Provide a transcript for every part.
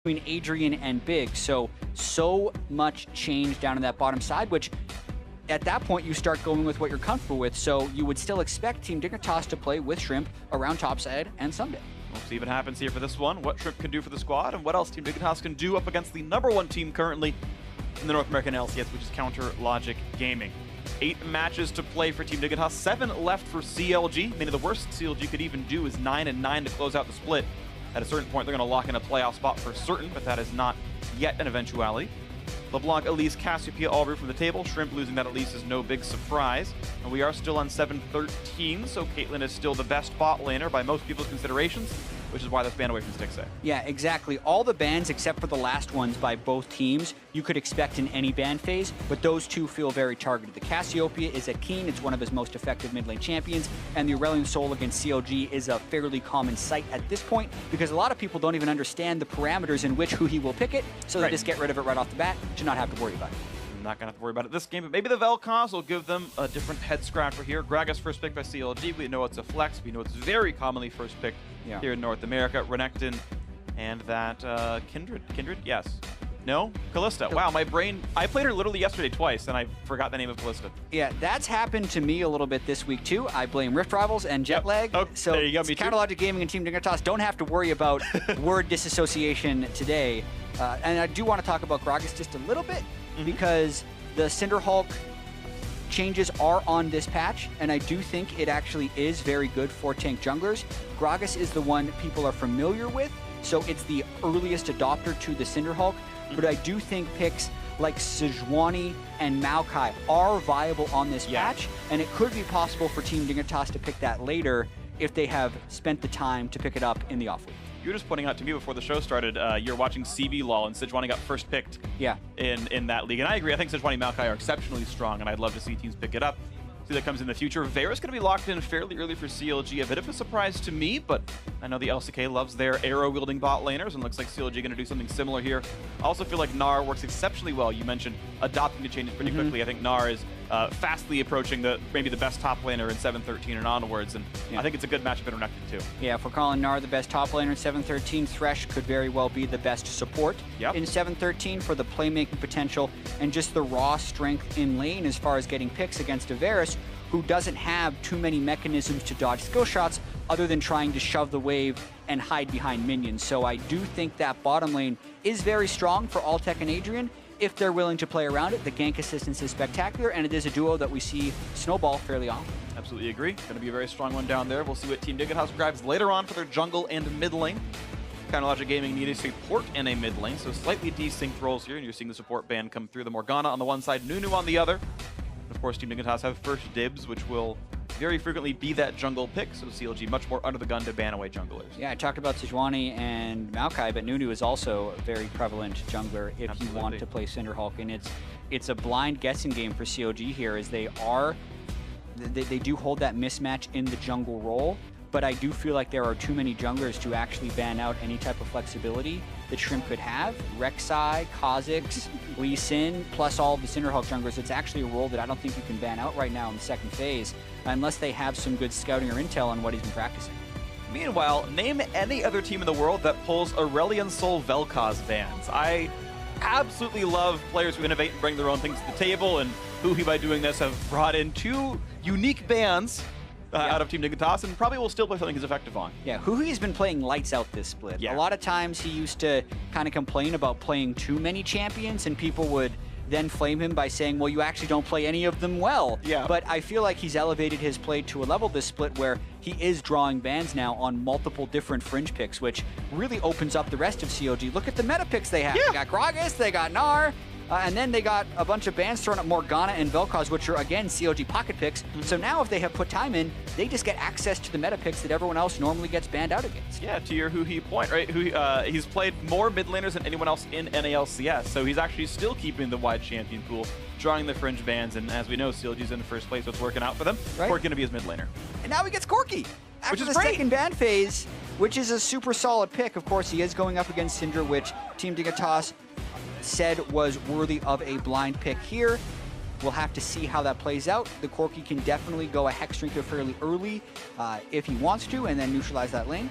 between Adrian and Big. So much change down in that bottom side, which at that point you start going with what you're comfortable with. So you would still expect Team Dignitas to play with Shrimp around topside and Sunday. We'll see what happens here for this one, what Shrimp can do for the squad, and what else Team Dignitas can do up against the #1 team currently in the North American LCS, which is Counter Logic Gaming. 8 matches to play for Team Dignitas, 7 left for CLG. Meaning the worst CLG could even do is 9-9 to close out the split. At a certain point, they're going to lock in a playoff spot for certain, but that is not yet an eventuality. LeBlanc, Elise, Cassiopeia all root from the table. Shrimp losing that Elise is no big surprise. And we are still on 7-13, so Caitlyn is still the best bot laner by most people's considerations, which is why that's banned away from Stixxay. Yeah, exactly. All the bans except for the last ones by both teams you could expect in any ban phase, but those two feel very targeted. The Cassiopeia is at Keen, it's one of his most effective mid lane champions, and the Aurelion Sol against CLG is a fairly common sight at this point because a lot of people don't even understand the parameters in which he will pick it, so they just get rid of it right off the bat, should not have to worry about it. I'm not going to have to worry about it this game, but maybe the Vel'Koz will give them a different head scratcher here. Gragas first pick by CLG. We know it's a flex. We know it's very commonly first picked here in North America. Renekton and that Kindred. Kindred? Yes. No? Kalista. Wow, my brain... I played her literally yesterday twice, and I forgot the name of Kalista. Yeah, that's happened to me a little bit this week, too. I blame Rift Rivals and jet lag. Oh, so there you go, me Counter Logic Gaming and Team Dignitas don't have to worry about word disassociation today. And I do want to talk about Gragas just a little bit, because the Cinderhulk changes are on this patch, and I do think it actually is very good for tank junglers. Gragas is the one people are familiar with, so it's the earliest adopter to the Cinderhulk, but I do think picks like Sejuani and Maokai are viable on this patch, and it could be possible for Team Dignitas to pick that later if they have spent the time to pick it up in the offweek. You were just pointing out to me before the show started, you're watching CB LOL, and Sejuani got first picked in that league. And I agree, I think Sejuani and Maokai are exceptionally strong, and I'd love to see teams pick it up. See that comes in the future. Vera's going to be locked in fairly early for CLG. A bit of a surprise to me, but I know the LCK loves their arrow-wielding bot laners, and looks like CLG going to do something similar here. I also feel like Gnar works exceptionally well. You mentioned adopting the changes pretty quickly. I think Gnar is fastly approaching maybe the best top laner in 7-13 and onwards, and I think it's a good matchup in Renekton too. Yeah, if we're calling Gnar the best top laner in 7-13, Thresh could very well be the best support in 7-13 for the playmaking potential and just the raw strength in lane as far as getting picks against a Varus who doesn't have too many mechanisms to dodge skill shots other than trying to shove the wave and hide behind minions. So I do think that bottom lane is very strong for Altec and Adrian if they're willing to play around it. The gank assistance is spectacular, and it is a duo that we see snowball fairly often. Absolutely agree. Going to be a very strong one down there. We'll see what Team Dignitas grabs later on for their jungle and mid lane. Counter Logic Gaming need a support and a mid lane, so slightly desynced roles here, and you're seeing the support band come through. The Morgana on the one side, Nunu on the other. And of course, Team Dignitas have first dibs, which will very frequently be that jungle pick, so CLG much more under the gun to ban away junglers. Yeah, I talked about Sejuani and Maokai, but Nunu is also a very prevalent jungler if you want to play Cinderhulk, and it's a blind guessing game for CLG here, as they do hold that mismatch in the jungle role, but I do feel like there are too many junglers to actually ban out any type of flexibility that Shrimp could have. Rek'Sai, Kha'Zix, Lee Sin, plus all of the Cinderhulk junglers. It's actually a role that I don't think you can ban out right now in the second phase, unless they have some good scouting or intel on what he's been practicing. Meanwhile, name any other team in the world that pulls Aurelion Sol Vel'Koz bans. I absolutely love players who innovate and bring their own things to the table, and Huhi, by doing this, have brought in 2 unique bans out of Team Dignitas, and probably will still play something he's effective on. Yeah, Huhi's been playing lights out this split. A lot of times he used to kind of complain about playing too many champions, and people would then flame him by saying, well, you actually don't play any of them well. But I feel like he's elevated his play to a level this split where he is drawing bans now on multiple different fringe picks, which really opens up the rest of CLG. Look at the meta picks they have. They got Gragas, they got Gnar, and then they got a bunch of bans thrown at Morgana and Vel'Koz, which are, again, CLG pocket picks. So now if they have put time in, they just get access to the meta picks that everyone else normally gets banned out against. Yeah, to your Huhi point, right? He's played more mid laners than anyone else in NALCS, so he's actually still keeping the wide champion pool, drawing the fringe bans, and as we know, CLG's in first place, so it's working out for them. Corki going to be his mid laner. And now he gets Corki after the second ban phase, which is a super solid pick. Of course, he is going up against Syndra, which Team Dignitas said was worthy of a blind pick here. We'll have to see how that plays out. The Corki can definitely go a Hex Drinker fairly early if he wants to, and then neutralize that lane.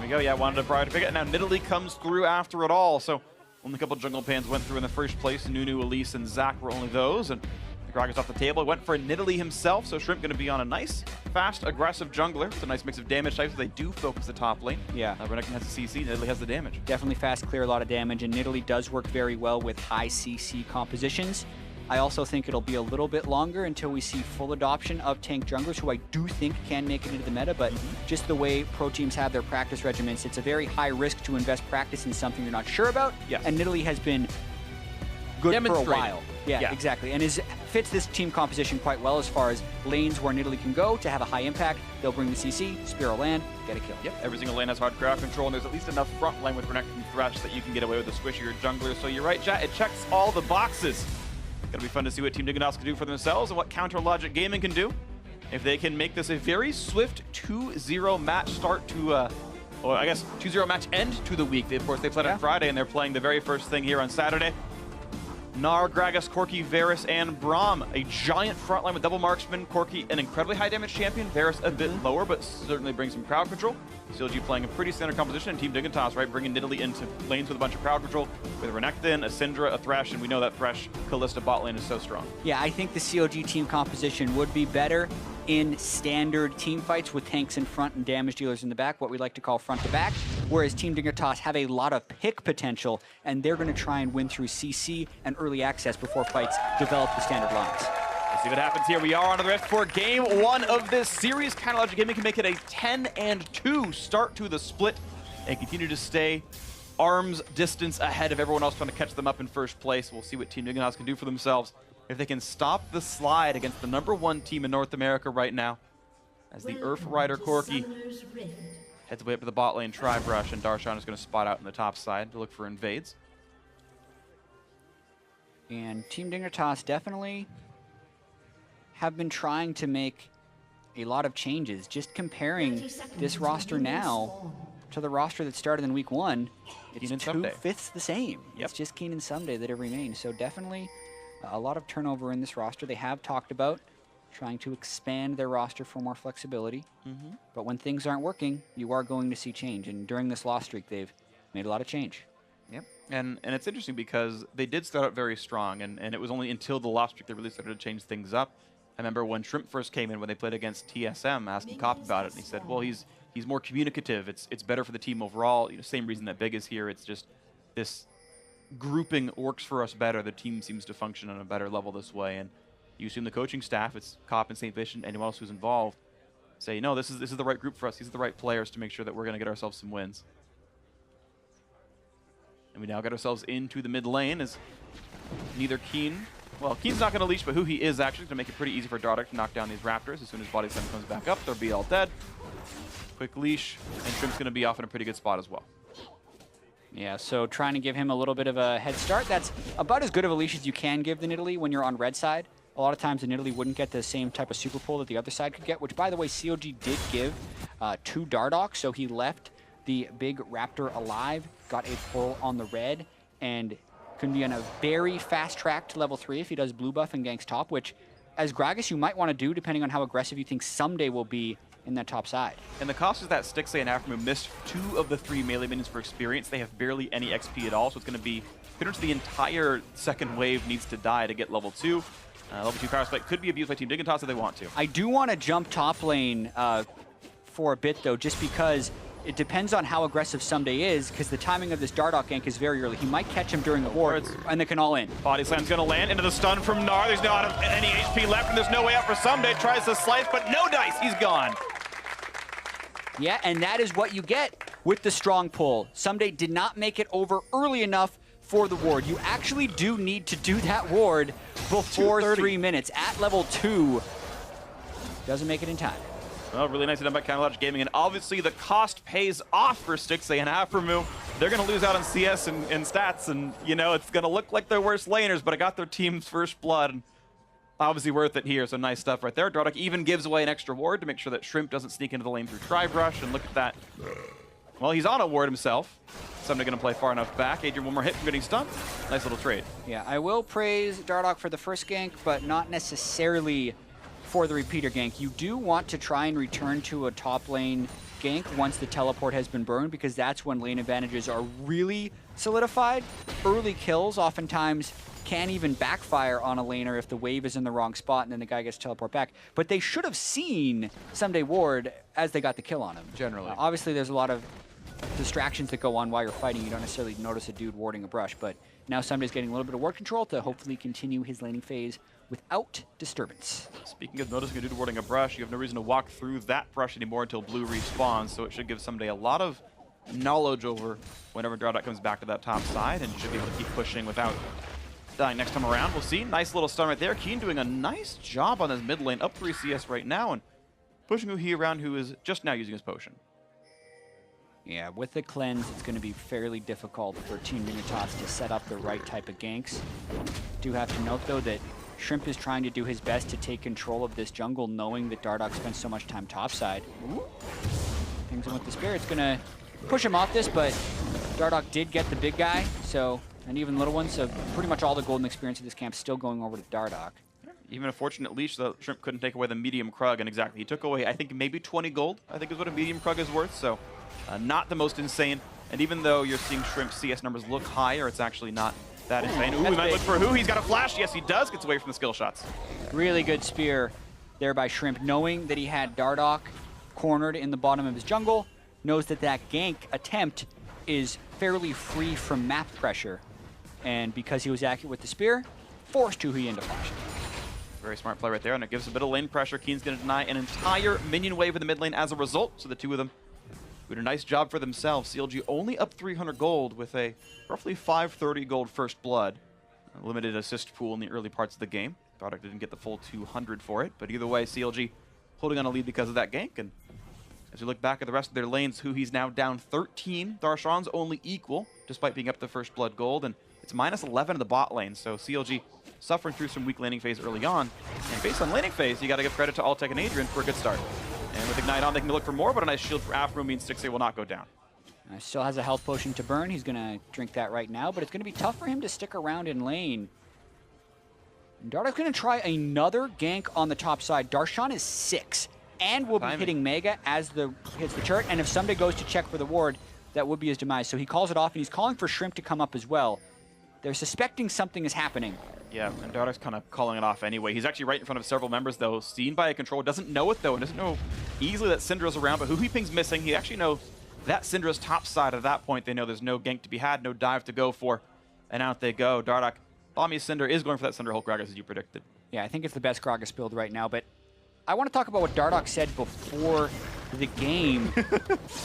we go. Yeah, wanted to prior to pick it. Now Nidalee comes through after it all. So only a couple jungle pans went through in the first place. Nunu, Elise, and Zach were only those. And Gragas off the table. Went for a Nidalee himself. So Shrimp going to be on a nice, fast, aggressive jungler. It's a nice mix of damage types. They do focus the top lane. Yeah. Renekton has the CC. Nidalee has the damage. Definitely fast, clear, a lot of damage. And Nidalee does work very well with high CC compositions. I also think it'll be a little bit longer until we see full adoption of tank junglers, who I do think can make it into the meta, but just the way pro teams have their practice regimens, it's a very high risk to invest practice in something you're not sure about. Yes. And Nidalee has been good for a while. Yeah, exactly. And fits this team composition quite well as far as lanes where Nidalee can go to have a high impact. They'll bring the CC, Spear land, get a kill. Yep, every single lane has hard crowd control, and there's at least enough front lane with Renekton and Thresh that you can get away with the squishier jungler. So you're right, chat, it checks all the boxes. Gonna be fun to see what Team Dignitas can do for themselves and what Counter Logic Gaming can do. If they can make this a very swift 2-0 match start to, or I guess 2-0 match end to the week. Of course, they played on Friday, and they're playing the very first thing here on Saturday. Gnar, Gragas, Corki, Varus, and Braum. A giant front line with double marksman. Corki, an incredibly high damage champion. Varus a bit lower, but certainly brings some crowd control. CLG playing a pretty standard composition, and Team Dignitas, right, bringing Nidalee into lanes with a bunch of crowd control with Renekton, a Syndra, a Thresh, and we know that Thresh Kalista bot lane is so strong. Yeah, I think the CLG team composition would be better in standard team fights with tanks in front and damage dealers in the back, what we like to call front to back, whereas Team Dignitas have a lot of pick potential, and they're going to try and win through CC and early access before fights develop the standard lines. Let's see what happens here. We are on the rest for game one of this series. Counter Logic Gaming can make it a 10-2 start to the split and continue to stay arms distance ahead of everyone else trying to catch them up in first place. We'll see what Team Dignitas can do for themselves if they can stop the slide against the #1 team in North America right now, as the Earth Rider Corki heads away up to the bot lane Tri-Brush, and Darshan is going to spot out in the top side to look for invades. And Team Dignitas definitely have been trying to make a lot of changes. Just comparing this roster now to the roster that started in week 1, it's 2/5 the same. Yep. It's just Keen and Someday that have remained. So definitely a lot of turnover in this roster. They have talked about trying to expand their roster for more flexibility. But when things aren't working, you are going to see change. And during this loss streak, they've made a lot of change. Yep. And it's interesting because they did start out very strong, and it was only until the loss streak they really started to change things up. I remember when Shrimp first came in, when they played against TSM, asking Cop about it, and he said, well, he's more communicative. It's better for the team overall. You know, same reason that Big is here. It's just this grouping works for us better. The team seems to function on a better level this way. And you assume the coaching staff, it's Cop and St. Fish and anyone else who's involved, say, no, this is the right group for us. These are the right players to make sure that we're going to get ourselves some wins. And we now get ourselves into the mid lane as neither Keen, well, Keen's not going to leash, but who he is actually going to make it pretty easy for Dardock to knock down these Raptors. As soon as Body Slam comes back up, they'll be all dead. Quick leash, and Shrimp's going to be off in a pretty good spot as well. Yeah, so trying to give him a little bit of a head start. That's about as good of a leash as you can give the Nidalee when you're on red side. A lot of times the Nidalee wouldn't get the same type of super pull that the other side could get, which, by the way, CLG did give to Dardock, so he left the big Raptor alive, got a pull on the red, and can be on a very fast track to level 3 if he does blue buff and ganks top, which, as Gragas, you might want to do depending on how aggressive you think Someday will be in that top side. And the cost is that Stixxay and Aftermoon missed 2 of the 3 melee minions for experience. They have barely any XP at all, so it's going to be pretty much the entire second wave needs to die to get level 2. Level 2 power spike could be abused by Team Dignitas if they want to. I do want to jump top lane for a bit, though, just because it depends on how aggressive Someday is, because the timing of this Dardock gank is very early. He might catch him during the ward, and they can all in. Body Slam's going to land into the stun from Gnar. There's not any HP left, and there's no way out for Someday. Tries to slice, but no dice. He's gone. Yeah, and that is what you get with the strong pull. Someday did not make it over early enough for the ward. You actually do need to do that ward before 3 minutes. At level 2, doesn't make it in time. Well, really nicely done by Counter Logic Gaming, and obviously the cost pays off for Stixxay and Aftermoon. They're going to lose out on CS and stats, and, you know, it's going to look like their worst laners, but it got their team's first blood, and obviously worth it here, so nice stuff right there. Dardock even gives away an extra ward to make sure that Shrimp doesn't sneak into the lane through Tri-Brush, and look at that. Well, he's on a ward himself. Someday going to play far enough back. Adrian, one more hit from getting stunned. Nice little trade. Yeah, I will praise Dardock for the first gank, but not necessarily for the repeater gank. You do want to try and return to a top lane gank once the teleport has been burned, because that's when lane advantages are really solidified. Early kills oftentimes can even backfire on a laner if the wave is in the wrong spot and then the guy gets teleport back. But they should have seen Someday Ward as they got the kill on him. Generally. Obviously, there's a lot of distractions that go on while you're fighting. You don't necessarily notice a dude warding a brush, but now Someday's getting a little bit of ward control to hopefully continue his laning phase without disturbance. Speaking of noticing a dude warding a brush, you have no reason to walk through that brush anymore until blue respawns, so it should give Someday a lot of knowledge over whenever Dardock comes back to that top side, and should be able to keep pushing without dying next time around. We'll see. Nice little stun right there. Keen doing a nice job on his mid lane, up 3 CS right now, and pushing Huhi around, who is just now using his potion. Yeah, with the cleanse, it's going to be fairly difficult for Team Dignitas to set up the right type of ganks. Do have to note, though, that Shrimp is trying to do his best to take control of this jungle, knowing that Dardock spent so much time topside. Things in with the Spirit's going to push him off this, but Dardock did get the big guy, so, and even little ones, so pretty much all the golden experience of this camp still going over to Dardock. Even a fortunate leash, the Shrimp couldn't take away the medium Krug, and exactly, he took away, I think, maybe 20 gold, I think is what a medium Krug is worth, so not the most insane. And even though you're seeing Shrimp CS numbers look higher, it's actually not that insane. Ooh, we might look for who. He's got a flash. Yes, he does. Gets away from the skill shots. Really good spear there by Shrimp, knowing that he had Dardock cornered in the bottom of his jungle, knows that that gank attempt is fairly free from map pressure. And because he was accurate with the spear, forced Huhi into flashing. Very smart play right there, and it gives a bit of lane pressure. Keen's going to deny an entire minion wave in the mid lane as a result, so the two of them did a nice job for themselves. CLG only up 300 gold with a roughly 530 gold first blood. A limited assist pool in the early parts of the game. Dardock didn't get the full 200 for it, but either way, CLG holding on a lead because of that gank. And as we look back at the rest of their lanes, Huhi's now down 13. Darshan's only equal, despite being up the first blood gold, and it's minus 11 in the bot lane. So CLG suffering through some weak laning phase early on. And based on laning phase, you got to give credit to Altec and Adrian for a good start. And with Ignite on, they can look for more, but a nice shield for Afro means Stixxay will not go down. Still has a health potion to burn. He's going to drink that right now, but it's going to be tough for him to stick around in lane. And Dardock's going to try another gank on the top side. Darshan is 6 and will be hitting Mega as hits the turret, and if Someday goes to check for the ward, that would be his demise. So he calls it off, and he's calling for Shrimp to come up as well. They're suspecting something is happening. Yeah, and Dardock's kind of calling it off anyway. He's actually right in front of several members, though, seen by a controller. Doesn't know it, though, and doesn't know easily that Syndra's around, but Huhi Ping's missing. He actually knows that Syndra's top side. At that point, they know there's no gank to be had, no dive to go for, and out they go. Dardock, Balmy Syndra is going for that Syndra Hulk Gragas, as you predicted. Yeah, I think it's the best Gragas build right now, but I want to talk about what Dardock said before the game,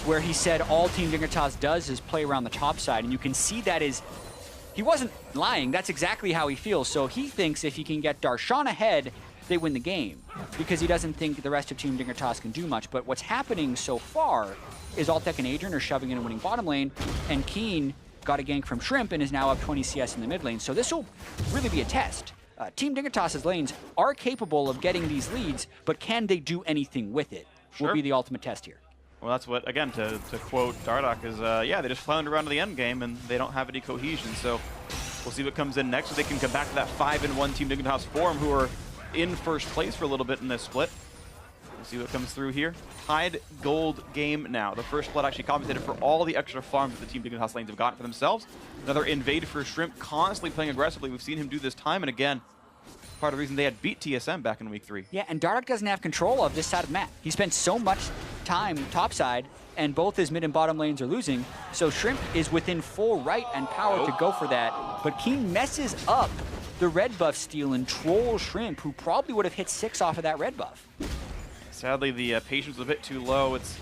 where he said all Team Dignitas does is play around the top side, and you can see that is... He wasn't lying. That's exactly how he feels. So he thinks if he can get Darshan ahead, they win the game, because he doesn't think the rest of Team Dignitas can do much. But what's happening so far is Altec and Adrian are shoving in and winning bottom lane, and Keen got a gank from Shrimp and is now up 20 CS in the mid lane. So this will really be a test. Team Dignitas' lanes are capable of getting these leads, but can they do anything with it? Sure. Will be the ultimate test here. Well, that's what, again, to quote Dardock, is, yeah, they just flounder around to the end game, and they don't have any cohesion. So we'll see what comes in next. So they can come back to that 5-1 Team Dignitas form, who are in first place for a little bit in this split. We'll see what comes through here. Tied gold game now. The first blood actually compensated for all the extra farms that the Team Dignitas lanes have gotten for themselves. Another invade for Shrimp, constantly playing aggressively. We've seen him do this time and again. Part of the reason they had beat TSM back in week 3. Yeah, and Dardock doesn't have control of this side of the map. He spent so much time topside, and both his mid and bottom lanes are losing, so Shrimp is within full right and power to go for that. But Keen messes up the red buff steal and trolls Shrimp, who probably would have hit 6 off of that red buff. Sadly, the patience was a bit too low. It's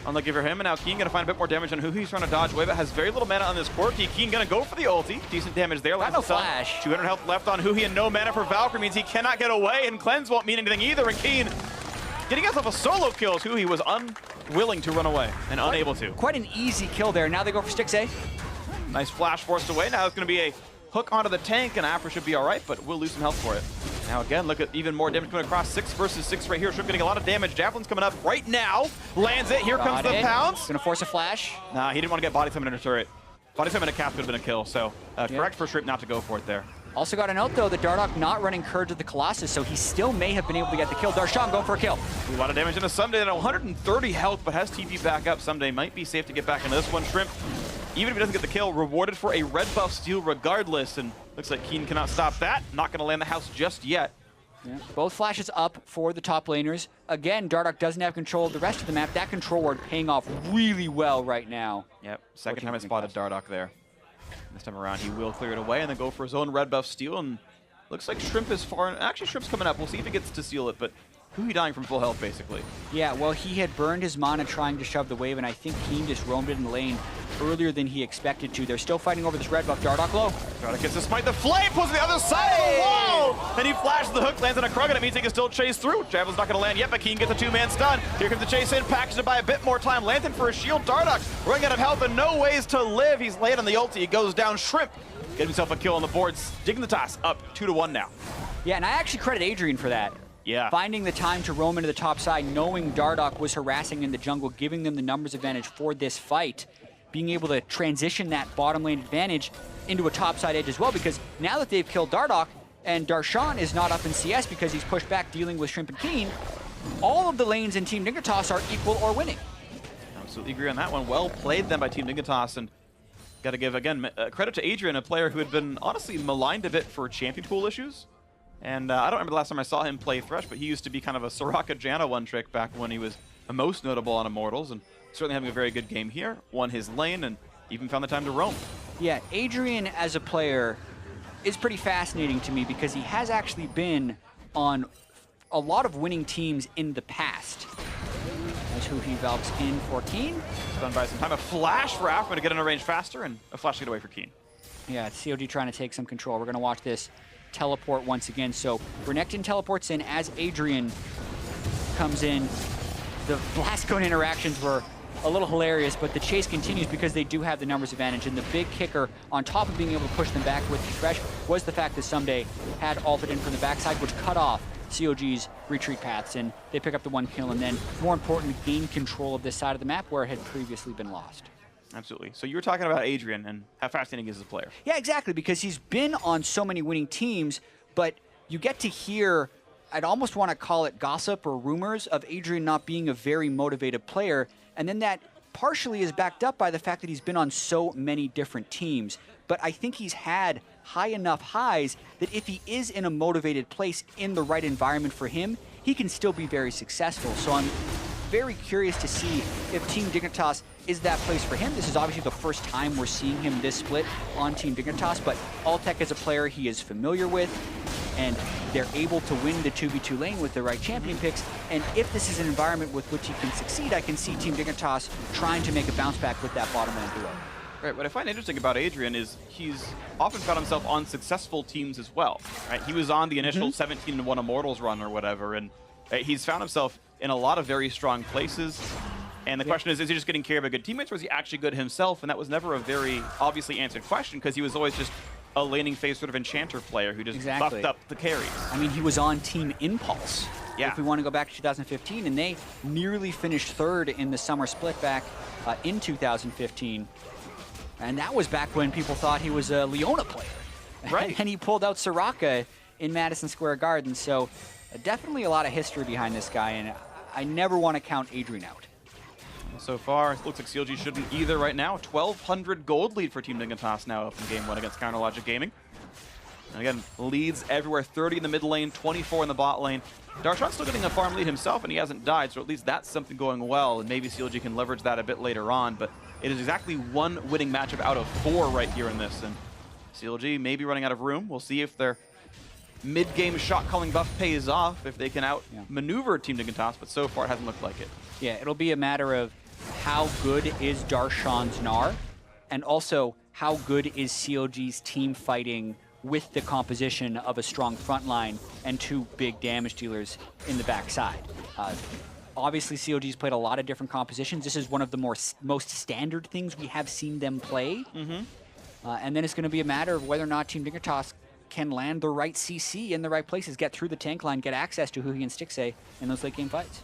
unlucky for him, and now Keen gonna find a bit more damage on who he's trying to dodge away, but has very little mana on this Quirky. Keen gonna go for the ulti. Decent damage there. Got no flash. 200 health left on Huhi, and no mana for Valkyrie means he cannot get away, and Cleanse won't mean anything either, and Keen getting himself a solo kill as Huhi was unwilling to run away and unable to. Quite an easy kill there. Now they go for Stixxay. Nice flash forced away. Now it's gonna be a hook onto the tank, and Afro should be all right, but we'll lose some health for it. Now again, look at even more damage coming across. 6 versus 6 right here. Shrimp getting a lot of damage. Javelin's coming up right now. Lands it. Here comes the pounce. Gonna force a flash. Nah, he didn't want to get body summon in a turret. Body summon in a cap could have been a kill, so correct for Shrimp not to go for it there. Also got a note, though, that Dardoch not running Courage of the Colossus, so he still may have been able to get the kill. Darshan going for a kill. A lot of damage into Someday, and 130 health, but has TP back up. Someday might be safe to get back into this one. Shrimp, even if he doesn't get the kill, rewarded for a red buff steal regardless, and looks like Keen cannot stop that. Not going to land the house just yet. Yeah. Both flashes up for the top laners. Again, Dardoch doesn't have control of the rest of the map. That control ward paying off really well right now. Yep, second time I spotted Dardoch there. This time around, he will clear it away and then go for his own red buff steal. And looks like Shrimp is far. Actually, Shrimp's coming up. We'll see if he gets to steal it, but Huhi dying from full health, basically. Yeah, well, he had burned his mana trying to shove the wave, and I think Keen just roamed it in the lane earlier than he expected to. They're still fighting over this red buff. Dardoch low. Dardoch gets to smite the flame, pulls to the other side of the wall, and he flashes the hook, lands on a Krug, and it means he can still chase through. Javelin's not going to land yet, but Keen gets a two-man stun. Here comes the chase in, packaged to buy a bit more time. Lantern for a shield. Dardoch running out of health and no ways to live. He's late on the ulti. He goes down. Shrimp gets himself a kill on the boards. Dignitas up 2-1 now. Yeah, and I actually credit Adrian for that. Yeah. Finding the time to roam into the top side, knowing Dardoch was harassing in the jungle, giving them the numbers advantage for this fight, being able to transition that bottom lane advantage into a top side edge as well, because now that they've killed Dardoch and Darshan is not up in CS because he's pushed back dealing with Shrimp and Keen, all of the lanes in Team Dignitas are equal or winning. Absolutely agree on that one. Well played then by Team Dignitas, and got to give, again, credit to Adrian, a player who had been honestly maligned a bit for champion pool issues. And I don't remember the last time I saw him play Thresh, but he used to be kind of a Soraka Janna one-trick back when he was most notable on Immortals, and certainly having a very good game here. Won his lane and even found the time to roam. Yeah, Adrian as a player is pretty fascinating to me because he has actually been on a lot of winning teams in the past. That's who he valves in for Keen. Stunned by some time. A flash for Afman to get in a range faster, and a flash to get away for Keen. Yeah, it's CLG trying to take some control. We're going to watch this teleport once again. So Renekton teleports in as Adrian comes in. The blast cone interactions were a little hilarious, but the chase continues because they do have the numbers advantage. And the big kicker, on top of being able to push them back with the Thresh, was the fact that Someday had ulted in from the backside, which cut off COG's retreat paths, and they pick up the one kill, and then, more importantly, gain control of this side of the map where it had previously been lost. Absolutely. So you were talking about Adrian and how fascinating he is as a player. Yeah, exactly, because he's been on so many winning teams, but you get to hear, I'd almost want to call it gossip or rumors of Adrian not being a very motivated player, and then that partially is backed up by the fact that he's been on so many different teams. But I think he's had high enough highs that if he is in a motivated place in the right environment for him, he can still be very successful. So I'm very curious to see if Team Dignitas is that place for him. This is obviously the first time we're seeing him this split on Team Dignitas, but Altec is a player he is familiar with, and they're able to win the 2v2 lane with the right champion picks. And if this is an environment with which he can succeed, I can see Team Dignitas trying to make a bounce back with that bottom lane duo. Right, what I find interesting about Adrian is he's often found himself on successful teams as well. Right, he was on the initial 17-1 Immortals run or whatever, and he's found himself in a lot of very strong places. And the question is he just getting care of good teammates, or is he actually good himself? And that was never a very obviously answered question, because he was always just a laning phase sort of enchanter player who just buffed up the carries. I mean, he was on Team Impulse. Yeah. If we want to go back to 2015, and they nearly finished third in the summer split back in 2015. And that was back when people thought he was a Leona player. Right. And he pulled out Soraka in Madison Square Garden. So definitely a lot of history behind this guy, and I never want to count Adrian out. So far, it looks like CLG shouldn't either right now. 1,200 gold lead for Team Dignitas now up in Game 1 against Counterlogic Gaming. And again, leads everywhere, 30 in the mid lane, 24 in the bot lane. Darshan's still getting a farm lead himself, and he hasn't died, so at least that's something going well, and maybe CLG can leverage that a bit later on, but it is exactly one winning matchup out of 4 right here in this, and CLG may be running out of room. We'll see if their mid-game shot-calling buff pays off, if they can outmaneuver Team Dignitas, but so far it hasn't looked like it. Yeah, it'll be a matter of how good is Darshan's Gnar, and also how good is CLG's team fighting with the composition of a strong front line and 2 big damage dealers in the backside. Obviously, CLG's played a lot of different compositions. This is one of the most standard things we have seen them play. And then it's going to be a matter of whether or not Team Dignitas can land the right CC in the right places, get through the tank line, get access to Huhi and Stixxay in those late game fights.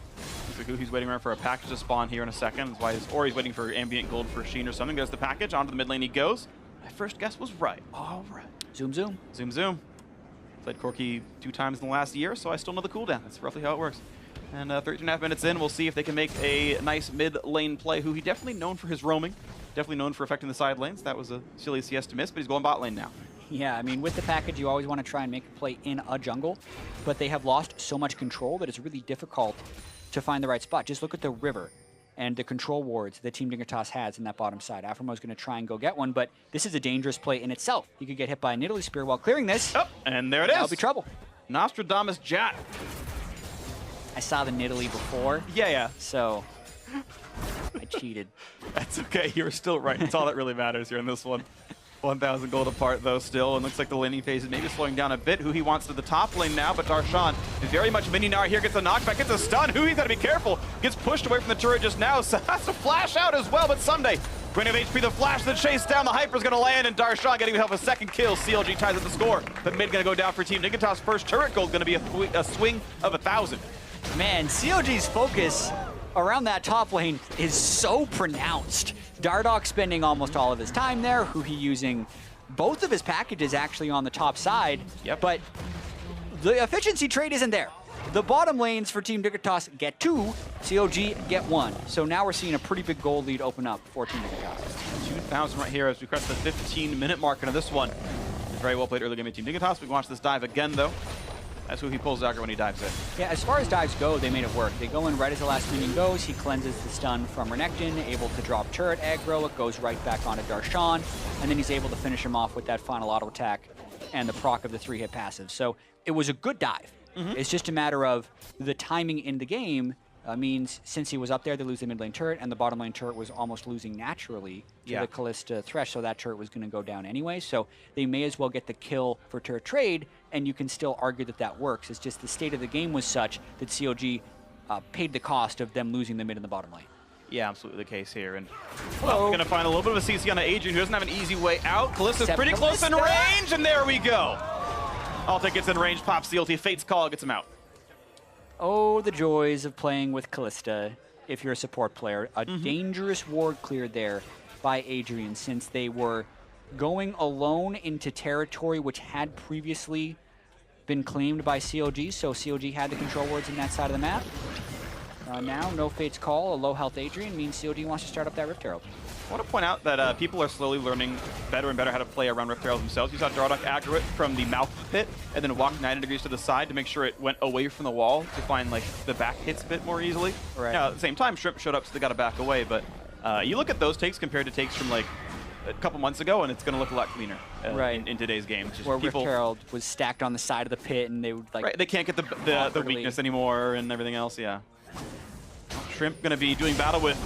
Looks like Huhi's waiting around for a package to spawn here in a second. That's why or he's waiting for ambient gold for Sheen or something. There's the package. Onto the mid lane he goes. My first guess was right. All right. Zoom, zoom. Zoom, zoom. Played Corki 2 times in the last year, so I still know the cooldown. That's roughly how it works. And 13.5 minutes in, we'll see if they can make a nice mid-lane play, who he definitely known for his roaming. Definitely known for affecting the side lanes. That was a silly CS to miss, but he's going bot lane now. Yeah, I mean, with the package, you always want to try and make a play in a jungle, but they have lost so much control that it's really difficult to find the right spot. Just look at the river and the control wards that Team Dignitas has in that bottom side. Afrimo's going to try and go get one, but this is a dangerous play in itself. He could get hit by a Nidalee Spear while clearing this. Oh, and there it is. That'll be trouble. Nostradamus Jat. I saw the Nidalee before. Yeah. So I cheated. That's okay. You're still right. That's all that really matters here in this one. 1,000 gold apart, though, still. And looks like the laning phase is maybe slowing down a bit. Who he wants to the top lane now, but Darshan is very much mini-nar here. Gets a knockback, gets a stun. Who he's got to be careful. Gets pushed away from the turret just now, so has to flash out as well. But Sunday, Brain of HP, the flash, the chase down. The Hyper's going to land, and Darshan getting himself a second kill. CLG ties up the score. But mid going to go down for Team Dignitas. First turret goal going to be a swing of 1,000. Man, CLG's focus around that top lane is so pronounced. Dardoch spending almost all of his time there, who he using both of his packages actually on the top side. Yep. But the efficiency trade isn't there. The bottom lanes for Team Dignitas get 2, CLG get 1. So now we're seeing a pretty big gold lead open up for Team Dignitas. 2,000 right here as we crest the 15-minute mark into this one. Very well played early game of Team Dignitas. We can watch this dive again, though. That's who he pulls Dagger when he dives in. Yeah, as far as dives go, they made it work. They go in right as the last minion goes. He cleanses the stun from Renekton, able to drop turret aggro. It goes right back onto Darshan, and then he's able to finish him off with that final auto attack and the proc of the 3-hit passive. So it was a good dive. It's just a matter of the timing in the game means since he was up there, they lose the mid lane turret, and the bottom lane turret was almost losing naturally to the Callista Thresh, so that turret was going to go down anyway. So they may as well get the kill for turret trade, and you can still argue that that works. It's just the state of the game was such that CLG paid the cost of them losing the mid and the bottom lane. Yeah, absolutely the case here. And well, we're going to find a little bit of a CC on Adrian, who doesn't have an easy way out. Callista's pretty close in range, and there we go. Alta gets in range, pops the ulti, Fate's Call gets him out. Oh, the joys of playing with Callista if you're a support player. A dangerous ward cleared there by Adrian, since they were going alone into territory which had previously been claimed by CLG, so CLG had the control wards in that side of the map. Now, no Fate's Call, a low health Adrian means CLG wants to start up that Rift Herald. I want to point out that people are slowly learning better and better how to play around Rift Herald themselves. You saw Dardoch aggro it from the mouth of the pit and then walk 90 degrees to the side to make sure it went away from the wall to find like the back hits a bit more easily. Right. Now, at the same time, Shrimp showed up, so they got to back away. But you look at those takes compared to takes from like a couple months ago, and it's going to look a lot cleaner in today's game. Just where Rift Herald was stacked on the side of the pit, and they would like... Right, they can't get the weakness anymore and everything else, yeah. Shrimp going to be doing battle with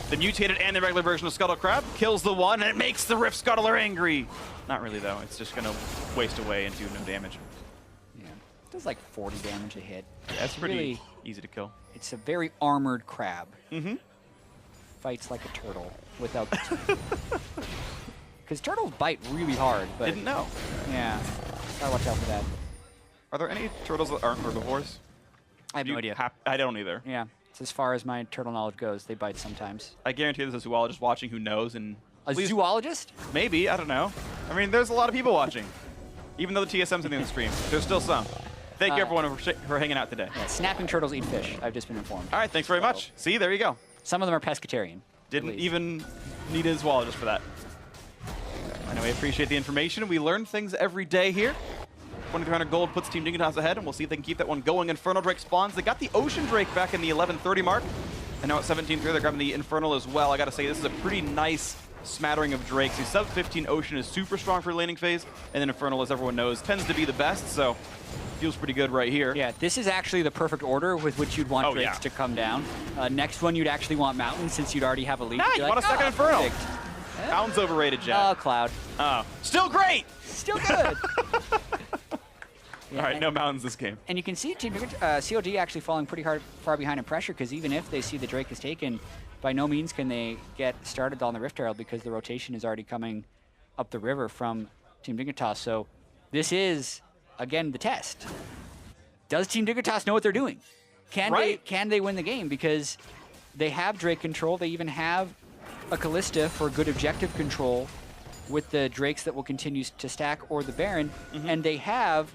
the mutated and the regular version of Scuttle Crab. Kills the one, and it makes the Rift Scuttler angry. Not really, though. It's just going to waste away and do no damage. Yeah, it does like 40 damage a hit. Yeah, that's pretty really easy to kill. It's a very armored crab. Fights like a turtle without the teeth. Because turtles bite really hard, but... Didn't know. Yeah, gotta watch out for that. Are there any turtles that aren't herbivores? I have no idea. I don't either. Yeah. As far as my turtle knowledge goes, they bite sometimes. I guarantee there's a zoologist watching who knows, and a zoologist? Maybe, I don't know. I mean, there's a lot of people watching. Even though the TSM's in the stream, there's still some. Thank you everyone for hanging out today. Yeah, snapping turtles eat fish, I've just been informed. All right, thanks very much. See, there you go. Some of them are pescatarian. Didn't even need a zoologist for that. Anyway, appreciate the information. We learn things every day here. 2,300 gold puts Team Dignitas ahead, and we'll see if they can keep that one going. Infernal Drake spawns. They got the Ocean Drake back in the 11:30 mark, and now at 17:3 they're grabbing the Infernal as well. I gotta say, this is a pretty nice smattering of Drakes. The sub-15 Ocean is super strong for laning phase, and then Infernal, as everyone knows, tends to be the best, so feels pretty good right here. Yeah, this is actually the perfect order with which you'd want Drakes to come down. Next one, you'd actually want Mountain, since you'd already have a lead. Nah, you want a second Infernal. Perfect. Mountain's overrated, Jack. Oh, Cloud. Oh, still great! Still good! Yeah, all right, no mountains this game. And you can see Team CLG actually falling pretty far behind in pressure, because even if they see the Drake is taken, by no means can they get started on the Rift Herald, because the rotation is already coming up the river from Team Dignitas. So this is, again, the test. Does Team Dignitas know what they're doing? Can they win the game? Because they have Drake control. They even have a Callista for good objective control with the Drakes that will continue to stack or the Baron, and they have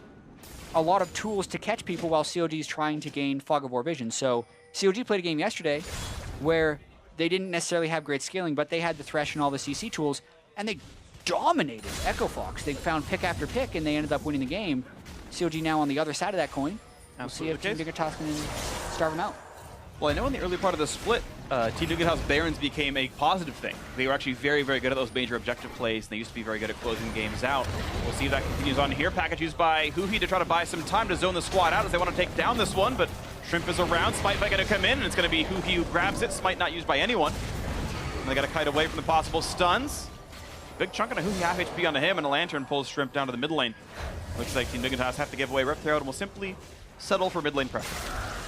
a lot of tools to catch people while CLG is trying to gain Fog of War vision. So CLG played a game yesterday where they didn't necessarily have great scaling, but they had the Thresh and all the CC tools, and they dominated Echo Fox. They found pick after pick, and they ended up winning the game. CLG now on the other side of that coin. We'll see if Team Dignitas can starve them out. Well, I know in the early part of the split, Team Dignitas Barons became a positive thing. They were actually very, very good at those major objective plays, and they used to be very good at closing games out. We'll see if that continues on here. Package used by Huhi to try to buy some time to zone the squad out as they want to take down this one, but Shrimp is around. Smite might going to come in, and it's going to be Huhi who grabs it. Smite not used by anyone. And they got to kite away from the possible stuns. Big chunk of Huhi half HP onto him, and a Lantern pulls Shrimp down to the mid lane. Looks like Team Dignitas have to give away Rift Herald and will simply settle for mid lane pressure.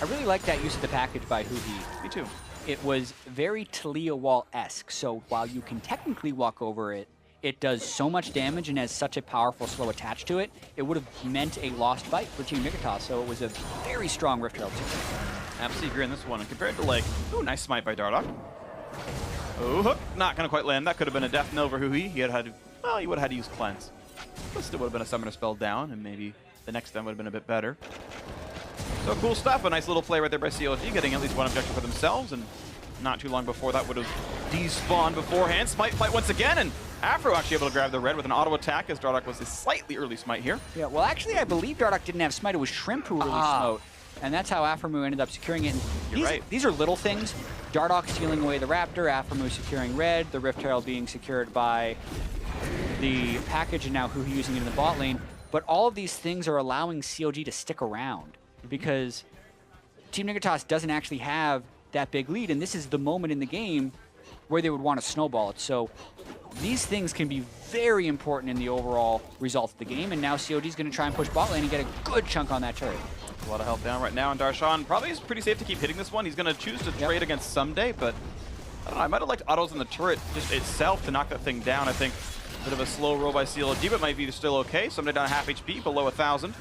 I really like that use of the package by Huhi. Me too. It was very Talia Wall-esque, so while you can technically walk over it, it does so much damage and has such a powerful slow attached to it, it would have meant a lost fight for Team Dignitas, so it was a very strong Rift Herald. Absolutely agree on this one. And compared to like, ooh, nice smite by Dardoch. Oh, hook, not gonna quite land. That could have been a death knell for Huhi. He would have had to use Cleanse. But still would have been a summoner spell down, and maybe the next time would have been a bit better. So cool stuff. A nice little play right there by CLG, getting at least one objective for themselves, and not too long before that would have despawned beforehand. Smite fight once again, and Afro actually able to grab the red with an auto attack as Dardoch was a slightly early smite here. Yeah, well actually I believe Dardoch didn't have smite, it was Shrimp who really smote. And that's how Aframu ended up securing it. And these are little things. Dardoch stealing away the Raptor, Aframu securing red, the Rift Herald being secured by the package, and now Huhi using it in the bot lane. But all of these things are allowing CLG to stick around because Team Dignitas doesn't actually have that big lead, and this is the moment in the game where they would want to snowball it. So these things can be very important in the overall result of the game, and now CLG is going to try and push bot lane and get a good chunk on that turret. A lot of health down right now, and Darshan probably is pretty safe to keep hitting this one. He's going to choose to trade against Someday, but I don't know, I might have liked autos in the turret just itself to knock that thing down. I think a bit of a slow roll by CLG, but might be still okay. Someday down half HP, below 1,000.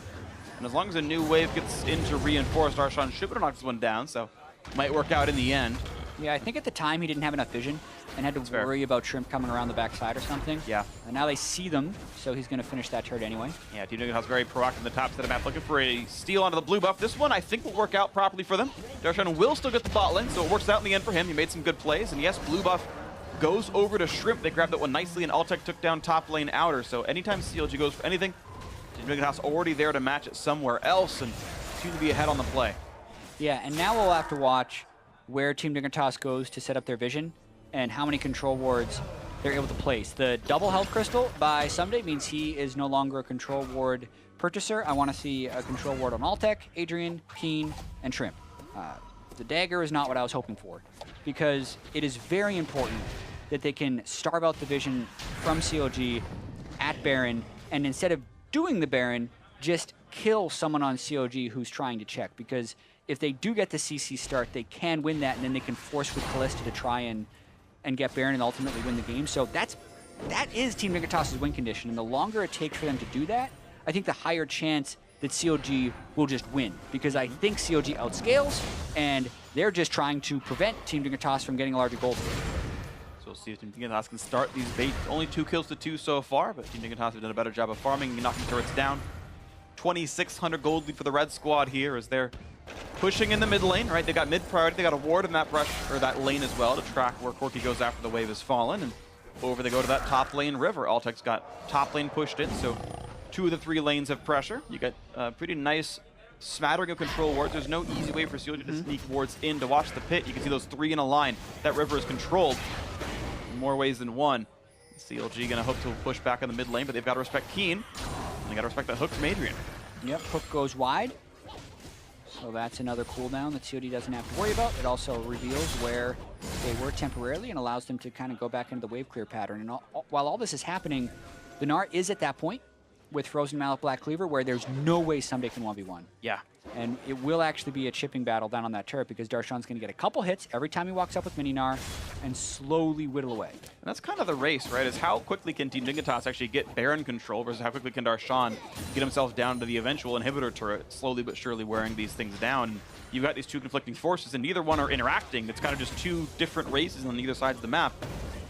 And as long as a new wave gets into reinforce, Darshan should be able to knock this one down, so might work out in the end. Yeah, I think at the time he didn't have enough vision and had to worry about Shrimp coming around the backside or something. Yeah. And now they see them, so he's going to finish that turret anyway. Yeah, Team Dignitas very proactive in the top side of the map, looking for a steal onto the blue buff. This one I think will work out properly for them. Darshan will still get the bot lane, so it works out in the end for him. He made some good plays, and yes, blue buff goes over to Shrimp. They grabbed that one nicely, and Altec took down top lane outer. So anytime CLG goes for anything, Team Dignitas already there to match it somewhere else, and seem to be ahead on the play. Yeah, and now we'll have to watch where Team Dignitas goes to set up their vision and how many control wards they're able to place. The double health crystal by Someday means he is no longer a control ward purchaser. I want to see a control ward on Altec, Adrian, Keen, and Shrimp. The dagger is not what I was hoping for, because it is very important that they can starve out the vision from CLG at Baron, and instead of doing the Baron, just kill someone on CLG who's trying to check, because if they do get the CC start, they can win that, and then they can force with Kalista to try and get Baron and ultimately win the game. So that is Team Dignitas' win condition, and the longer it takes for them to do that, I think the higher chance that CLG will just win, because I think CLG outscales, and they're just trying to prevent Team Dignitas from getting a larger gold lead. So we'll see if Team Dignitas can start these bait. Only 2 kills to 2 so far, but Team Dignitas have done a better job of farming and knocking turrets down. 2,600 gold lead for the red squad here as they're pushing in the mid lane, right? They got mid priority, they got a ward in that brush, or that lane as well, to track where Corki goes after the wave has fallen, and over they go to that top lane river. Altec's got top lane pushed in, so 2 of the 3 lanes have pressure. You got a pretty nice smattering of control wards. There's no easy way for CLG to sneak wards in to watch the pit. You can see those 3 in a line. That river is controlled in more ways than one. CLG gonna hope to push back on the mid lane, but they've got to respect Keen, and they got to respect that hook from Adrian. Yep, hook goes wide. So that's another cooldown that COD doesn't have to worry about. It also reveals where they were temporarily and allows them to kind of go back into the wave clear pattern. And while all this is happening, the Gnar is at that point with Frozen Mallet Black Cleaver where there's no way Someday can 1v1. Yeah. And it will actually be a chipping battle down on that turret, because Darshan's going to get a couple hits every time he walks up with Mini Gnar and slowly whittle away. And that's kind of the race, right? Is how quickly can Team Dignitas actually get Baron control versus how quickly can Darshan get himself down to the eventual inhibitor turret, slowly but surely wearing these things down. You've got these 2 conflicting forces, and neither one are interacting. It's kind of just 2 different races on either side of the map.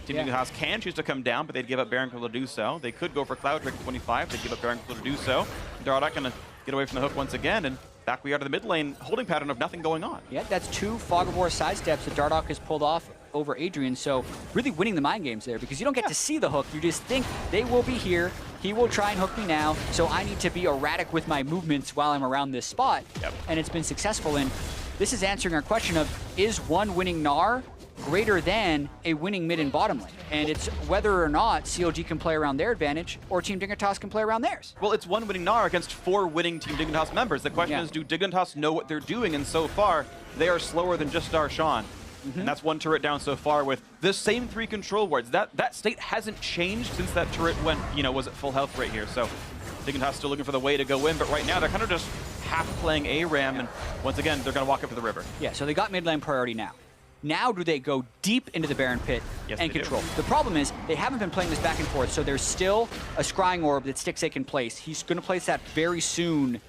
Team Dignitas can choose to come down, but they'd give up Baron Kill to do so. They could go for Cloud Drake at 25. They'd give up Baron Kill to do so. Dardoch gonna get away from the hook once again, and back we are to the mid lane holding pattern of nothing going on. Yeah, that's 2 Fog of War sidesteps that Dardoch has pulled off over Adrian, so really winning the mind games there because you don't get to see the hook. You just think they will be here. He will try and hook me now, so I need to be erratic with my movements while I'm around this spot. And it's been successful, and this is answering our question of, is one winning Gnar greater than a winning mid and bottom lane? And it's whether or not CLG can play around their advantage or Team Dignitas can play around theirs. Well, it's one winning Gnar against 4 winning Team Dignitas members. The question is, do Dignitas know what they're doing? And so far, they are slower than just Darshan. And that's 1 turret down so far with the same 3 control wards. That state hasn't changed since that turret went, was at full health right here. So Dignitas still looking for the way to go in, but right now they're kind of just half playing ARAM, and once again, they're going to walk up to the river. Yeah, so they got mid lane priority now. Now do they go deep into the Baron pit and control? The problem is they haven't been playing this back and forth, so there's still a scrying orb that Stixay can place. He's going to place that very soon.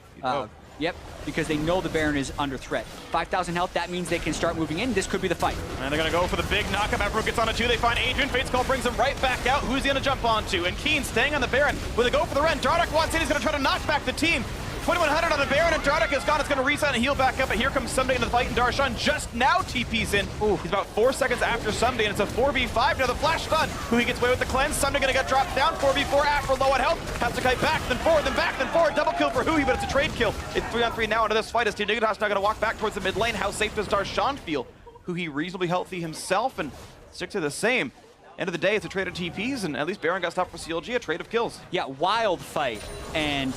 Yep, because they know the Baron is under threat. 5,000 health, that means they can start moving in. This could be the fight. And they're going to go for the big knockup. Everyone gets on a 2. They find Adrian. Fate's Call brings him right back out. Who's he going to jump onto? And Keen staying on the Baron. Will they go for the Ren? Dardoch wants in. He's going to try to knock back the team. 2100 on the Baron, and Dardoch is gone. It's going to reset and heal back up, but here comes Someday into the fight, and Darshan just now TP's in. He's about 4 seconds after Someday, and it's a 4v5. Now the flash stun. Who he gets away with the cleanse. Someday going to get dropped down. 4v4 after low on health. Has to kite back, then forward, then back, then forward. Double kill for Hui, but it's a trade kill. It's 3-on-3 now into this fight as Team Dignitas now going to walk back towards the mid lane. How safe does Darshan feel? Hui reasonably healthy himself, and stick to the same. End of the day, it's a trade of TPs, and at least Baron got stopped for CLG, a trade of kills. Yeah, wild fight, and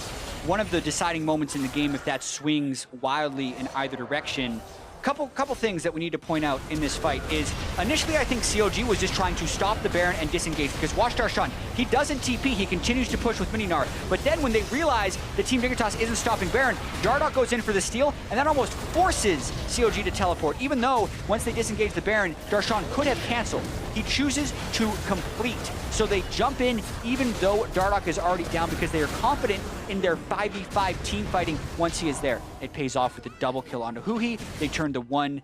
one of the deciding moments in the game if that swings wildly in either direction. Couple things that we need to point out in this fight is, initially I think CLG was just trying to stop the Baron and disengage, because watch Darshan, he doesn't TP, he continues to push with Mini Gnar, but then when they realize the Team Dignitas isn't stopping Baron, Dardoch goes in for the steal, and that almost forces CLG to teleport, even though once they disengage the Baron, Darshan could have canceled. He chooses to complete, so they jump in even though Dardoch is already down because they are confident in their 5v5 team fighting once he is there. It pays off with a double kill onto Hui. They turn the 1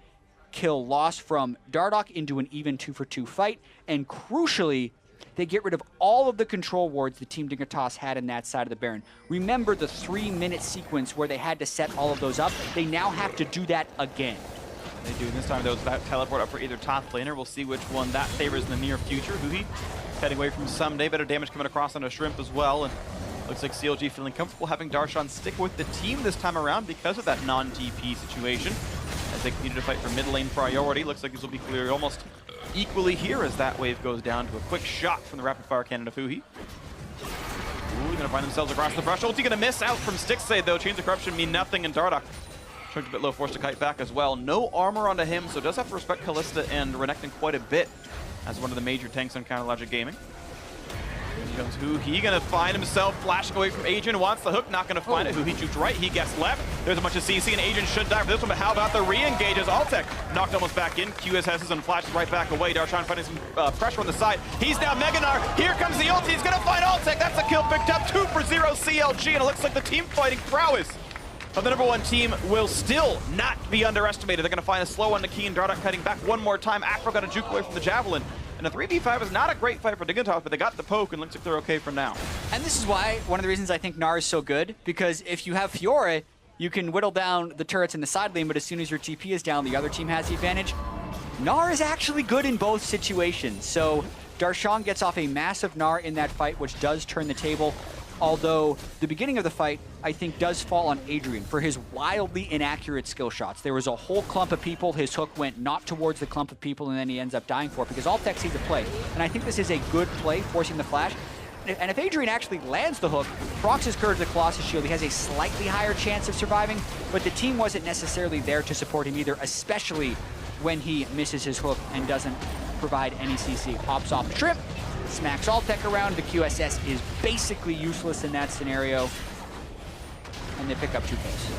kill loss from Dardoch into an even 2-for-2 fight, and crucially, they get rid of all of the control wards the Team Dignitas had in that side of the Baron. Remember the 3-minute sequence where they had to set all of those up? They now have to do that again. They do, and this time those that teleport up for either top laner. We'll see which one that favors in the near future. Hui heading away from Someday, better damage coming across on a Shrimp as well, and looks like CLG feeling comfortable having Darshan stick with the team this time around because of that non-TP situation. As they continue to fight for mid lane priority, looks like this will be cleared almost equally here as that wave goes down to a quick shot from the rapid fire cannon of Hui. Gonna find themselves across the brush. Ulti gonna miss out from Stixay though. Chains of Corruption mean nothing, and Dardoch chunked a bit low, forced to kite back as well. No armor onto him, so does have to respect Kalista and Renekton quite a bit as one of the major tanks on Counter Logic Gaming. Here comes Hui, gonna find himself flashing away from Adrian, wants the hook, not gonna find it. Hui juked right, he gets left. There's a bunch of CC, and Adrian should die for this one, but how about the re-engages? Altec knocked almost back in. QSS's and flashes right back away. Darshan finding some pressure on the side. He's now Mega Gnar. Here comes the ult, he's gonna find Altec. That's a kill picked up, 2-for-0 CLG, and it looks like the team fighting prowess of the #1 team will still not be underestimated. They're gonna find a slow one to Keen. Dardoch cutting back one more time. Afro got a juke away from the Javelin. And a 3v5 is not a great fight for Dignitas, but they got the poke and looks like they're okay for now. And this is why, one of the reasons I think Gnar is so good, because if you have Fiora, you can whittle down the turrets in the side lane, but as soon as your TP is down, the other team has the advantage. Gnar is actually good in both situations. So Darshan gets off a massive Gnar in that fight, which does turn the table. Although the beginning of the fight, I think, does fall on Adrian for his wildly inaccurate skill shots. There was a whole clump of people, his hook went not towards the clump of people, and then he ends up dying for it because Altec sees the play. And I think this is a good play, forcing the flash. And if Adrian actually lands the hook, procs his Courage of the Colossus shield, he has a slightly higher chance of surviving, but the team wasn't necessarily there to support him either, especially when he misses his hook and doesn't provide any CC. Pops off the Shrimp, smacks Altec around. The QSS is basically useless in that scenario, and they pick up 2 kills.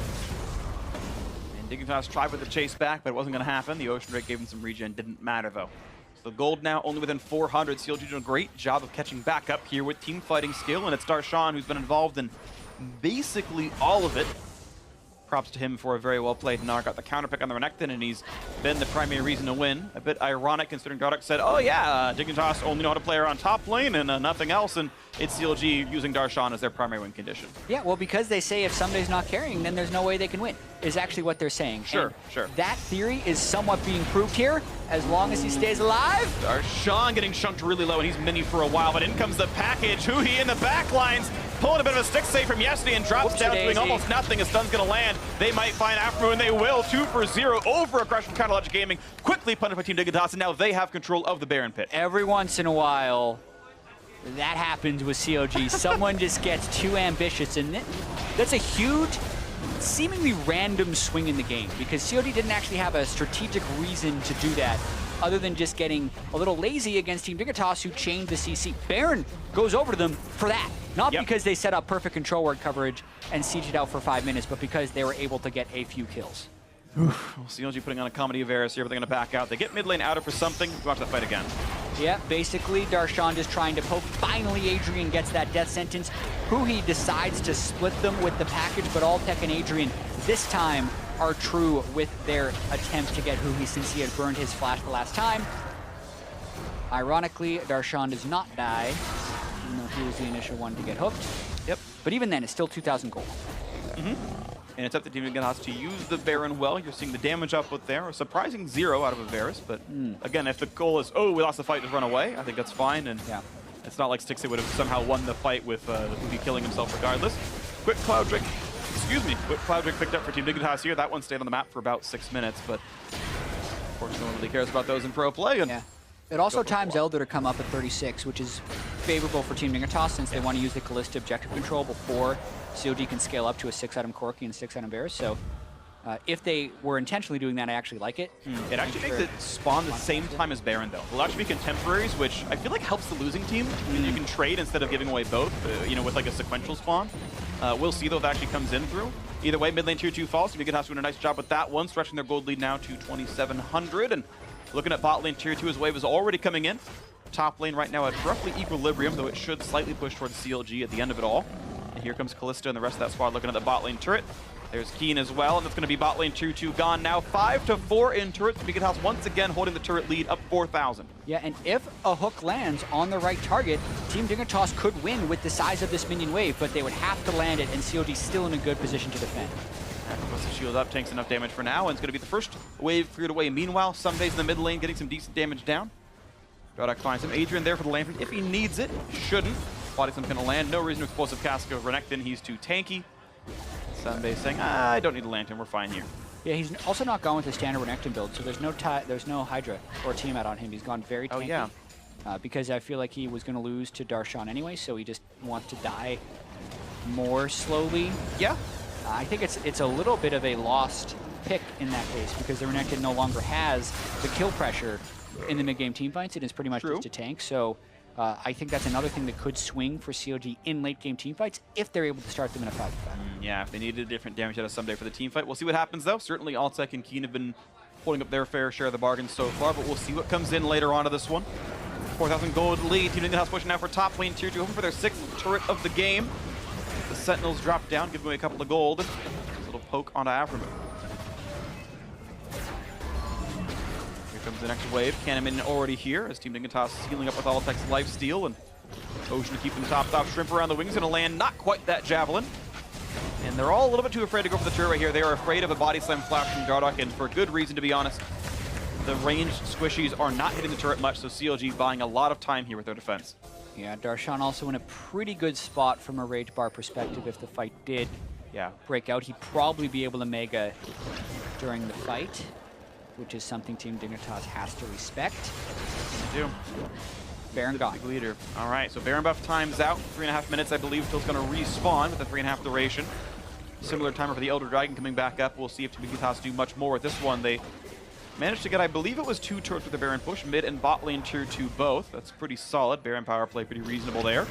And Dignitas tried with the chase back, but it wasn't going to happen. The Ocean Drake gave him some regen, didn't matter though. So gold now only within 400. CLG doing a great job of catching back up here with team fighting skill, and it's Darshan who's been involved in basically all of it. props to him for a very well played Gnar. Got the counter pick on the Renekton, and he's been the primary reason to win. A bit ironic considering Dardoch said, oh yeah, Dignitas only know how to play around top lane and nothing else, and it's CLG using Darshan as their primary win condition. Yeah, well, because they say if somebody's not carrying, then there's no way they can win, is actually what they're saying. Sure, sure. That theory is somewhat being proved here, as long as he stays alive. Darshan getting shunked really low, and he's mini for a while, but in comes the package. Huhi in the back lines, pulling a bit of a stick save from yesterday and drops down, doing almost nothing. A stun's gonna land. They might find Afro, and they will. 2 for 0 over aggression from CLG Gaming. Quickly punished by Team Dignitas, and now they have control of the Baron Pit. Every once in a while, that happens with CLG. Someone just gets too ambitious, and that's a huge, seemingly random swing in the game, because CLG didn't actually have a strategic reason to do that, other than just getting a little lazy against Team Dignitas, who changed the CC. Baron goes over to them for that. Not because they set up perfect control ward coverage and sieged it out for 5 minutes, but because they were able to get a few kills. Well, CLG putting on a comedy of errors here, but they're going to back out. They get mid lane outer for something. Watch that fight again. Yeah, basically, Darshan just trying to poke. Finally, Adrian gets that death sentence. Huhi decides to split them with the package, but Alltech and Adrian this time are true with their attempt to get Huhi, since he had burned his flash the last time. Ironically, Darshan does not die, even though he was the initial one to get hooked. Yep. But even then, it's still 2,000 gold. And it's up to Team Dignitas to use the Baron well. You're seeing the damage output there. A surprising 0 out of Varus, but again, if the goal is, oh, we lost the fight, just run away, I think that's fine. And it's not like Stixie would have somehow won the fight with Huhi killing himself regardless. Quick Cloud Drake, quick Cloud Drake picked up for Team Dignitas here. That one stayed on the map for about 6 minutes, but of course no one really cares about those in pro play. And it also times Elder to come up at 36, which is favorable for Team Dignitas, since they want to use the Kalista objective control before CLG can scale up to a 6-item Corki and 6-item Varus. So if they were intentionally doing that, I actually like it. It actually makes it spawn the same time as Baron, though. It'll actually be contemporaries, which I feel like helps the losing team. You can trade instead of giving away both, you know, with like a sequential spawn. We'll see, though, if that actually comes in through. Either way, mid lane tier 2 falls. Team Dignitas doing a nice job with that one, stretching their gold lead now to 2,700. And looking at bot lane tier 2, his wave is already coming in. Top lane right now at roughly equilibrium, though it should slightly push towards CLG at the end of it all. And here comes Kalista and the rest of that squad looking at the bot lane turret. There's Keen as well, and that's going to be bot lane 2-2 gone now. 5-4 in turrets. Dignitas once again holding the turret lead up 4,000. Yeah, and if a hook lands on the right target, Team Dignitas could win with the size of this minion wave, but they would have to land it, and CLG's still in a good position to defend. Puts the shield up, tanks enough damage for now, and it's going to be the first wave cleared away. Meanwhile, Sundays in the mid lane getting some decent damage down. Dardoch finds him. Adrian there for the lantern. If he needs it, shouldn't. Body Slam's going to land. No reason to explosive cask of Renekton. He's too tanky. Sunday saying, I don't need a lantern. We're fine here. Yeah, he's also not gone with the standard Renekton build, so there's no Hydra or Tiamat on him. He's gone very tanky. Oh, yeah. Because I feel like he was going to lose to Darshan anyway, so he just wants to die more slowly. Yeah. I think it's a little bit of a lost pick in that case, because the Renekton no longer has the kill pressure in the mid-game teamfights. It is pretty much just a tank, so I think that's another thing that could swing for CLG in late-game teamfights if they're able to start them in a 5-5. Yeah, if they needed a different damage out of someday for the teamfight. We'll see what happens, though. Certainly, Alltech and Keen have been holding up their fair share of the bargain so far, but we'll see what comes in later on to this one. 4,000 gold lead. Team Dignitas pushing now for top lane tier 2, hoping for their 6th turret of the game. The Sentinels drop down, give away a couple of gold. Just a little poke onto Afro. Here comes the next wave. Cannon Minion already here as Team Dignitas healing up with Alltech's lifesteal, and Ocean to keep them topped off. Shrimp around the wings, going to land not quite that javelin. And they're all a little bit too afraid to go for the turret right here. They are afraid of a body slam flash from Dardoch, and for good reason, to be honest. The ranged squishies are not hitting the turret much, so CLG buying a lot of time here with their defense. Yeah, Darshan also in a pretty good spot from a rage bar perspective. If the fight did break out, he'd probably be able to mega during the fight, which is something Team Dignitas has to respect. They do. Baron gone. Big leader. All right, so Baron buff time's out. 3.5 minutes, I believe, until it's going to respawn with a 3.5 duration. Similar timer for the Elder Dragon coming back up. We'll see if Team Dignitas do much more with this one. They managed to get, I believe it was 2 turrets with the Baron push, mid and bot lane tier 2 both. That's pretty solid. Baron power play pretty reasonable there.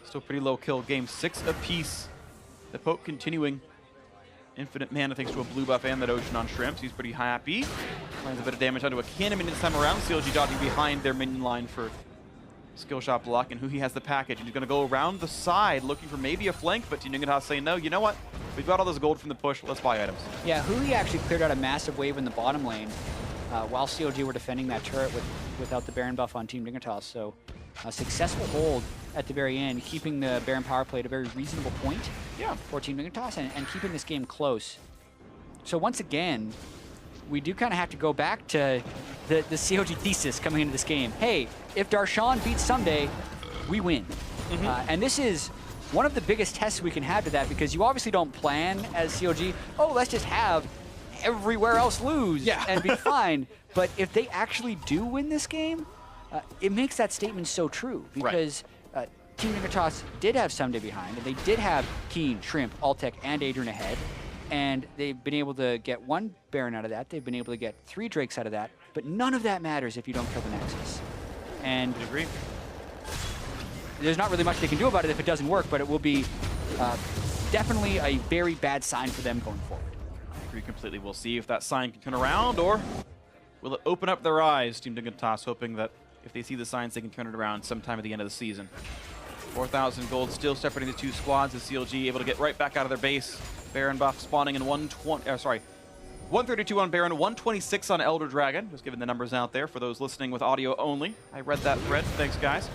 Still pretty low kill game, 6 apiece. The poke continuing. Infinite mana thanks to a blue buff and that Ocean on Shrimps. He's pretty happy. Lands a bit of damage onto a cannon minion this time around. CLG dodging behind their minion line for skill shot block, and Huhi has the package. And he's going to go around the side looking for maybe a flank, but Team Dignitas saying, no, you know what? We've got all this gold from the push. Let's buy items. Yeah, Hui actually cleared out a massive wave in the bottom lane while CLG were defending that turret without the Baron buff on Team Dignitas. So a successful hold at the very end, keeping the Baron power play at a very reasonable point for Team Dignitas and keeping this game close. So once again, we do kind of have to go back to the CLG thesis coming into this game. Hey, if Darshan beats Someday, we win. And this is one of the biggest tests we can have to that, because you obviously don't plan as CLG, oh, let's just have everywhere else lose and be fine. But if they actually do win this game, it makes that statement so true, because Team Dignitas did have Someday behind, and they did have Keen, Shrimp, Altec, and Adrian ahead. And they've been able to get 1 Baron out of that. They've been able to get 3 Drakes out of that. But none of that matters if you don't kill the Nexus. And I agree. There's not really much they can do about it if it doesn't work, but it will be definitely a very bad sign for them going forward. I agree completely. We'll see if that sign can turn around, or will it open up their eyes, Team Dignitas, hoping that if they see the signs, they can turn it around sometime at the end of the season. 4,000 gold still separating the two squads as CLG able to get right back out of their base. Baron buff spawning in 132 on Baron, 126 on Elder Dragon. Just giving the numbers out there for those listening with audio only. I read that thread. Thanks, guys.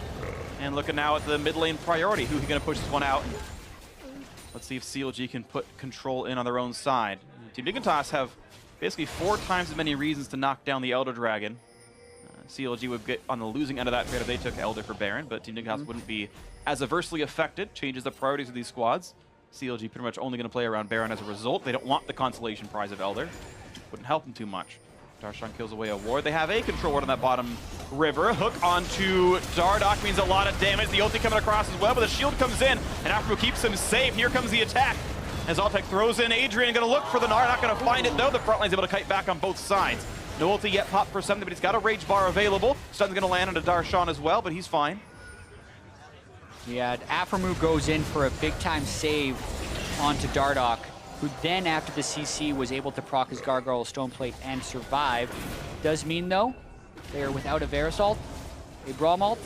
And looking now at the mid lane priority. Who's going to push this one out? Let's see if CLG can put control in on their own side. Team Dignitas have basically 4 times as many reasons to knock down the Elder Dragon. CLG would get on the losing end of that trade if they took Elder for Baron, but Team Dignitas wouldn't be as adversely affected. Changes the priorities of these squads. CLG pretty much only going to play around Baron as a result. They don't want the consolation prize of Elder. Wouldn't help them too much. Darshan kills away a ward. They have a control ward on that bottom river. Hook onto Dardoch means a lot of damage. The ulti coming across as well, but the shield comes in, and Afro keeps him safe. Here comes the attack. As Altec throws in Adrian, going to look for the Gnar, not going to find it though. The front line's able to kite back on both sides. No ulti yet popped for Someday, but he's got a rage bar available. Stun's going to land onto Darshan as well, but he's fine. Yeah, Aframu goes in for a big-time save onto Dardoch, who then, after the CC, was able to proc his Gargoyle Stone Plate and survive. Does mean, though, they are without a Verisalt, a Braum ult,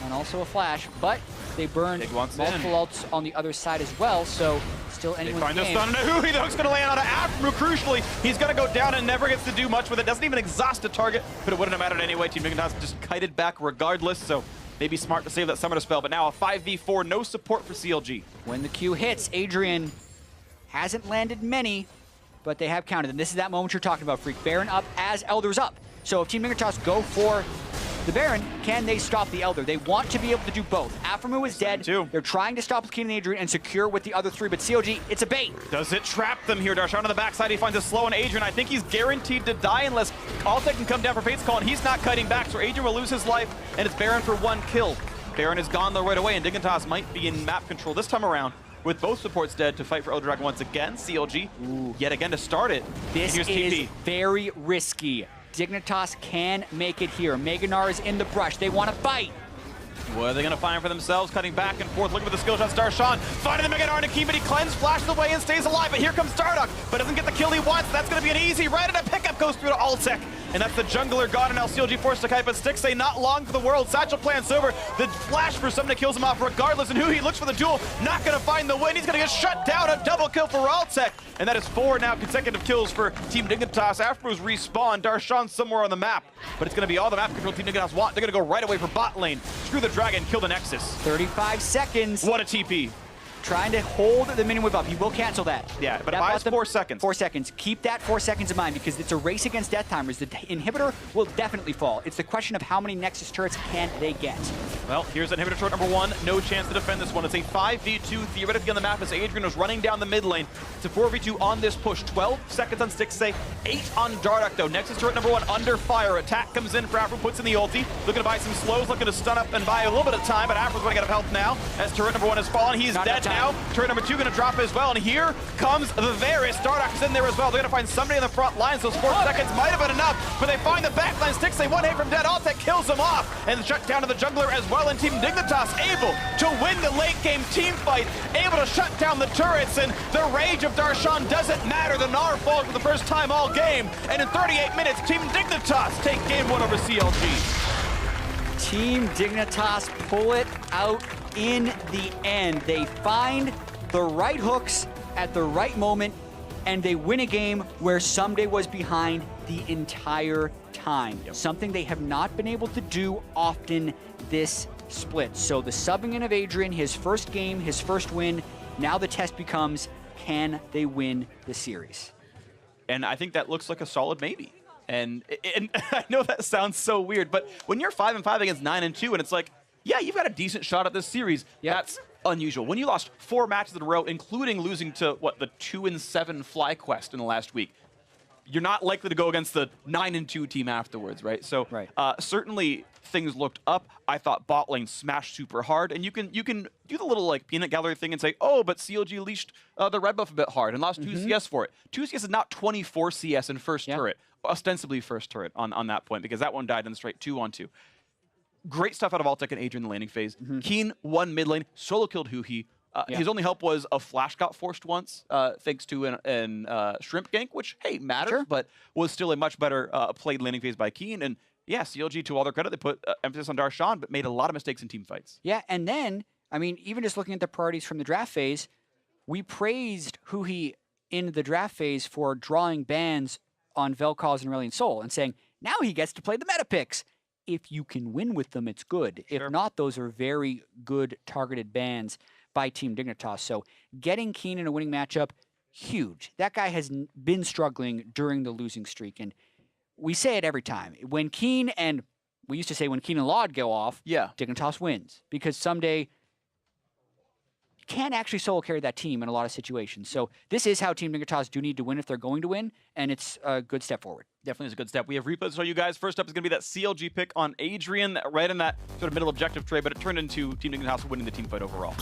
and also a Flash, but they burned multiple ults on the other side as well, so still anyone's game. They find the stun, and the hook's going to land on Aframu. Crucially, he's going to go down and never gets to do much with it. Doesn't even exhaust a target, but it wouldn't have mattered anyway. Team Dignitas just kited back regardless, so maybe smart to save that Summoner spell, but now a 5v4, no support for CLG. When the Q hits, Adrian hasn't landed many, but they have counted. And this is that moment you're talking about, Freak. Baron up as Elder's up. So if Team Dignitas go for the Baron, can they stop the Elder? They want to be able to do both. Aframu is dead. They're trying to stop with Keen and Adrian and secure with the other 3, but CLG, it's a bait. Does it trap them here? Darshan on the backside, he finds a slow on Adrian. I think he's guaranteed to die unless Altec can come down for Fate's Call, and he's not kiting back, so Adrian will lose his life, and it's Baron for 1 kill. Baron is gone though right away, and Dignitas might be in map control this time around, with both supports dead to fight for Elder Dragon once again. CLG, yet again to start it. This is very risky. Dignitas can make it here. Mega Gnar is in the brush. They want to fight. What are they going to find for themselves? Cutting back and forth, looking for the skill shots. Darshan finding the Mega Gnar to keep it. He cleanses, flashes away, and stays alive. But here comes Dardoch, but doesn't get the kill he wants. That's going to be an easy right, and a pickup goes through to Altec. And that's the jungler god, and now CLG forced to kite, but Sticks say not long for the world. Satchel plants over. The flash for Someday kills him off regardless, and who he looks for the duel. Not going to find the win. He's going to get shut down. A double kill for Altec. And that is 4 now consecutive kills for Team Dignitas. Afterwards respawn. Darshan somewhere on the map, but it's going to be all the map control Team Dignitas want. They're going to go right away for bot lane. Screw the dragon, kill the Nexus. 35 seconds. What a TP. Trying to hold the minion whip up. He will cancel that. Yeah, but buys 4 seconds. 4 seconds. Keep that 4 seconds in mind because it's a race against death timers. The inhibitor will definitely fall. It's the question of how many Nexus turrets can they get. Well, here's inhibitor turret number 1. No chance to defend this one. It's a 5v2 theoretically on the map as Adrian was running down the mid lane. It's a 4v2 on this push. 12 seconds on Sticks, 8 on Dardoch though. Nexus turret number 1 under fire. Attack comes in for Afro, puts in the ulti. Looking to buy some slows, looking to stun up and buy a little bit of time, but Afro's running out of health now as turret number 1 has fallen. He's dead now. Turret number 2 going to drop as well, and here comes the Varus. Dardoch is in there as well. They're going to find somebody in the front lines. Those 4 seconds might have been enough, but they find the backline. Sticks, they 1 hit from dead. Altec kills him off, and shut down to the jungler as well, and Team Dignitas able to win the late game team fight, able to shut down the turrets, and the rage of Darshan doesn't matter. The Gnar falls for the first time all game, and in 38 minutes, Team Dignitas take game 1 over CLG. Team Dignitas pull it out in the end. They find the right hooks at the right moment, and they win a game where Someday was behind the entire time. Something they have not been able to do often this split. So the subbing in of Adrian, his first game, his first win, now the test becomes, can they win the series? And I think that looks like a solid maybe. And I know that sounds so weird, but when you're 5-5 against 9-2, and it's like, yeah, you've got a decent shot at this series. That's unusual. When you lost 4 matches in a row, including losing to, what, the 2-7 FlyQuest in the last week, you're not likely to go against the 9-2 team afterwards, right? So certainly things looked up. I thought bot lane smashed super hard, and you can do the little like peanut gallery thing and say, oh, but CLG leashed the red buff a bit hard and lost 2 CS for it. 2 CS is not 24 CS in first turret, ostensibly first turret on that point, because that one died in the straight 2-on-2. Great stuff out of Altec and Adrian in the laning phase. Keen won mid lane, solo killed Huhi. His only help was a flash got forced once, thanks to an shrimp gank, which, hey, matters, but was still a much better played laning phase by Keen. And yeah, CLG, to all their credit, they put emphasis on Darshan, but made a lot of mistakes in team fights. Yeah, and then, I mean, even just looking at the priorities from the draft phase, we praised Huhi in the draft phase for drawing bans on Vel'Koz and Aurelion Sol and saying, now he gets to play the meta picks. If you can win with them, it's good. If not, those are very good targeted bans by Team Dignitas. So getting Keen in a winning matchup, huge. That guy has been struggling during the losing streak. And we say it every time. When Keen and, we used to say when Keen and Laud go off, Dignitas wins. Because someday, you can't actually solo carry that team in a lot of situations. So this is how Team Dignitas do need to win if they're going to win. And it's a good step forward. Definitely is a good step. We have replays to show you guys. First up is going to be that CLG pick on Adrian, right in that sort of middle objective trade, but it turned into Team Dignitas winning the team fight overall.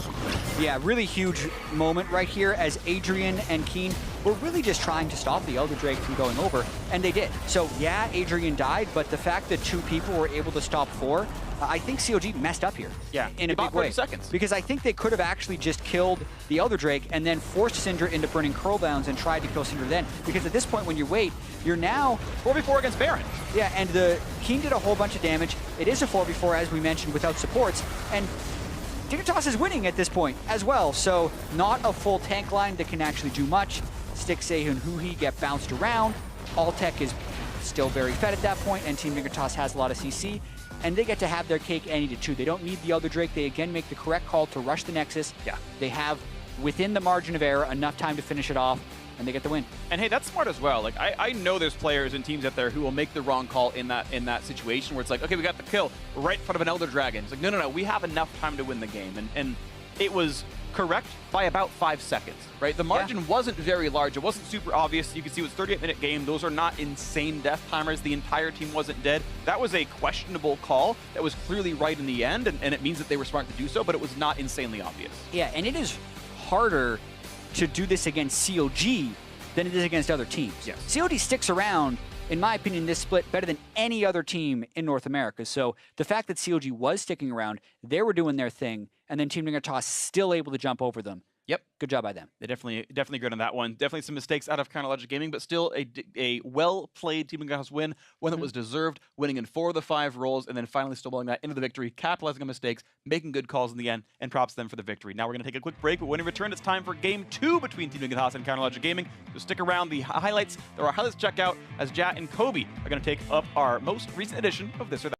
Yeah, really huge moment right here as Adrian and Keen were really just trying to stop the Elder Drake from going over, and they did. So yeah, Adrian died, but the fact that 2 people were able to stop 4, I think CLG messed up here. Yeah, in a big way. Seconds. Because I think they could have actually just killed the Elder Drake and then forced Syndra into burning curl downs and tried to kill Syndra then. Because at this point, when you wait, you're now 4v4 against Baron. Yeah, and the Keen did a whole bunch of damage. It is a 4v4, as we mentioned, without supports. And Dignitas is winning at this point as well. So not a full tank line that can actually do much. Stixxay and Huhi get bounced around. Altec is still very fed at that point, and Team Dignitas has a lot of CC. And they get to have their cake and eat it too. They don't need the Elder Drake. They again make the correct call to rush the Nexus. They have, within the margin of error, enough time to finish it off, and they get the win. And hey, that's smart as well. Like I know there's players and teams out there who will make the wrong call in that situation where it's like, okay, we got the kill right in front of an Elder Dragon. It's like, no, we have enough time to win the game. And it was correct by about 5 seconds, right? The margin wasn't very large. It wasn't super obvious. You can see it was a 38-minute game. Those are not insane death timers. The entire team wasn't dead. That was a questionable call that was clearly right in the end, and it means that they were smart to do so, but it was not insanely obvious. Yeah, and it is harder to do this against CLG than it is against other teams. Yes. CLG sticks around, in my opinion, this split better than any other team in North America. So the fact that CLG was sticking around, they were doing their thing, and then Team Dignitas still able to jump over them. Yep. Good job by them. They definitely good on that one. Definitely some mistakes out of LCS Gaming, but still a well-played Team Dignitas win, one that was deserved, winning in 4 of the 5 roles, and then finally snowballing that into the victory, capitalizing on mistakes, making good calls in the end, and props to them for the victory. Now we're going to take a quick break, but when we return, it's time for Game 2 between Team Dignitas and LCS Gaming. So stick around. There are highlights to check out as Jat and Kobe are going to take up our most recent edition of This or That.